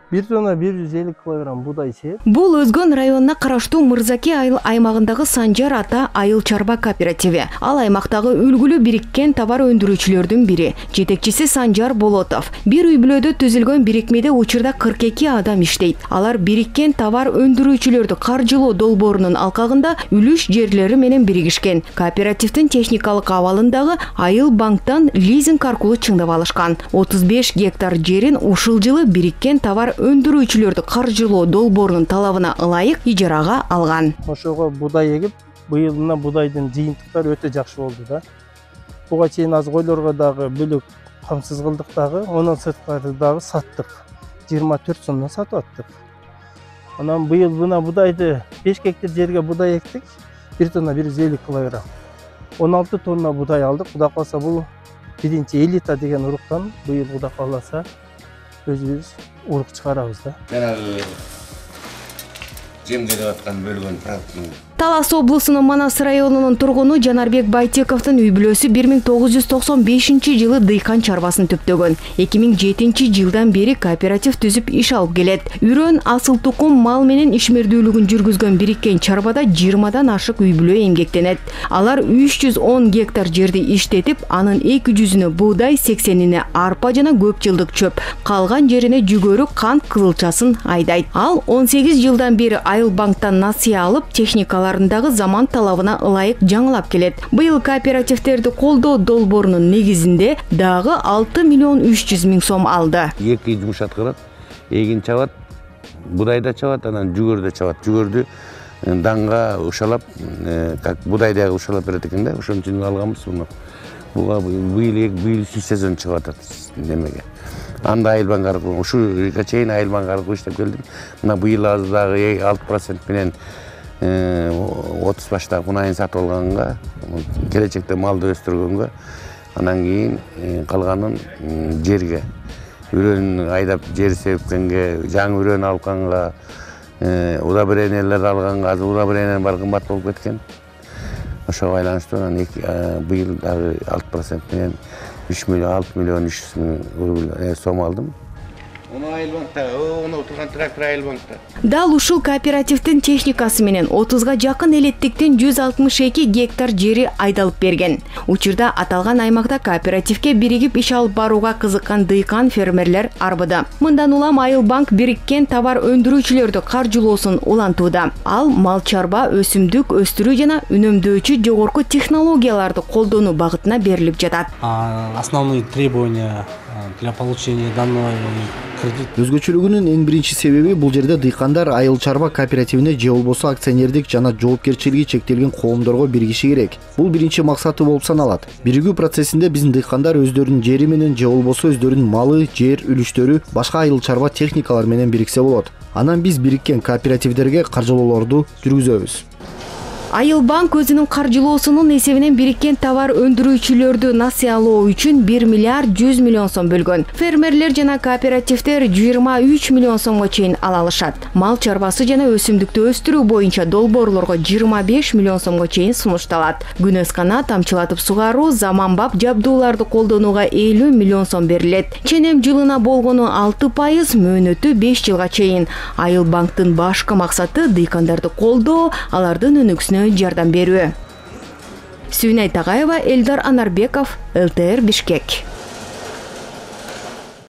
1 тонна 150 килограмм будай себет. Бул Өзгөн районуна караштуу Мырзаке айыл аймагындагы Санжар ата айыл чарба кооперативи. Ал аймактагы үлгүлүү бириккен товар өндүрүүчүлөрдүн бири. Жетекчиси Санжар Болотов. Бир үй бүлөдө түзүлгөн бирикмеде учурда 42 адам иштейт. Алар бириккен товар өндүрүүчүлөрдү каржылоо долбоорунун алкагында үлүш жерлери менен биригишкен. Кооперативдин техникалык абалындагы айыл банктан лизинг аркылуу чыңдап алышкан. 35 гектар жерин ушул жылы бириккен товар өндүрүүчүлөрдү каржылоо долбоорунун талабына ылайык ижарага алган. Ошого будай эгип, быйыл мына будайдын жыйынтыктары өтө жакшы болду да. Буга чейин аз койлорго дагы бөлөк камсыз кылдык дагы, онун сырткары дагы саттык. 24 сомдон сатып аттык. Анан быйыл мына будайды 5 гектар жерге будай эктик, 1 тонна 150 килограмм. 16 тонна будай алдык. Кудай калса бул биринчи элита деген уруктан быйыл кудай кааласа өзүбүз урук чыгарабыз да. Жанагы жемделип аткан бөлгөн продуктун Талас облусунун Манас районунун тургуну Жанарбек Байтековдун үй бүлөсү 1995 жылы дыйкан чарбасын төптөгөн. 2007 жылдан бери кооператив түзүп иш алып келет. Үрөн, асыл тукум, мал менен ишмердүүлүгүн жүргүзгөн бириккен чарбада 20дан ашык үй бүлө эмгектенет. Алар 310 гектар жерди иштетип, анын 200-үнө буудай, 80-ине арпа жана көп жылдык чөп, калган жерине жүгөрү, кант кызылчасын айдайт. Ал 18 жылдан бери айыл банктан насыя алып, техникалар заман талабына ылайык жаңылап келет. Быйыл кооперативтерди колдоо долбоорунун негизинде дагы 6 миллион 300 миң сом алды. Эки жумуш аткарат, эгин чабат, будай да чабат, анан жүгөр да чабат. Жүгөрдү данга ушалап, как будай да ушалап берет экен да, ошон үчүн алганбыз муну. Буга быйыл сезон чыгып атат немеге. Анда айыл банк аркылуу, ушуга чейин айыл банк аркылуу иштеп келдим. Мына быйыл азыр дагы 6% менен 30 баштагы кунайын сатып алганга, келечекте малды өстүргөнгө, анан кийин калганын жерге, үрөн айдап жер себкенге, жаңы үрөн алганга, удобрениялар алганга, азыр удобрения бар кымбат болуп кеткен. Ошого байланыштуу анан быйыл дагы 6% менен 6 миллион 300 миң сом алдым. Оны айыл банкта, оны отурган трактор айыл банкта. Дал ушул кооперативдин техникасы менен 30га жакын элеттиктин 162 гектар жери айдалып берген. Учурда аталган аймакта кооперативге биригип иш алып барууга кызыккан дыйкан фермерлер арбыда. Мындан улам айыл банк бириккен товар өндүрүүчүлөрдү каржылоосун улантууда. Ал мал чарба, өсүмдүк өстүрүү жана үнөмдөөчү жогорку технологияларды колдонуу багытына берилип жатат. Основные требования для получения данного кредит. Өзгөчөлүгүнүн эң биринчи себеби бул жерде дыйкандар айыл чарба кооперативине же болбосо акционердик жана жоопкерчилиги чектелген коомдорго биригиши керек. Бул биринчи максаты болуп саналат. Биригүү процессинде биздин дыйкандар өздөрүнүн жери менен же болбосо өздөрүнүн малы, жер, үлүштөрү башка айыл чарба техникалар менен бириксе болот. Анан биз бириккен кооперативдерге каржылоолорду жүргүзөбүз. Айыл банк өзүнүн каржылоосунун эсебинен бириккен товар өндүрүүчүлөрдү насыялоо үчүн 1 миллиард 100 миллион сом бөлгөн. Фермерлер жана кооперативдер 23 миллион сомго чейин ала алышат. Мал чарбасы жана өсүмдүктү өстүрүү боюнча долбоорлорго 25 миллион сомго чейин сунушталат. Күн ыскана тамчылатып сугаруу, заманбап жабдууларды колдонууга 50 миллион сом берилет. Ченем жылына болгону 6%, мөөнөтү 5 жылга чейин. Айыл банктын башкы максаты дыйкандарды колдоо, алардын өнүгүүсүнө жардам берүү. Сүйнай Тагайева, Элдар Анарбеков, ЛТР Бишкек.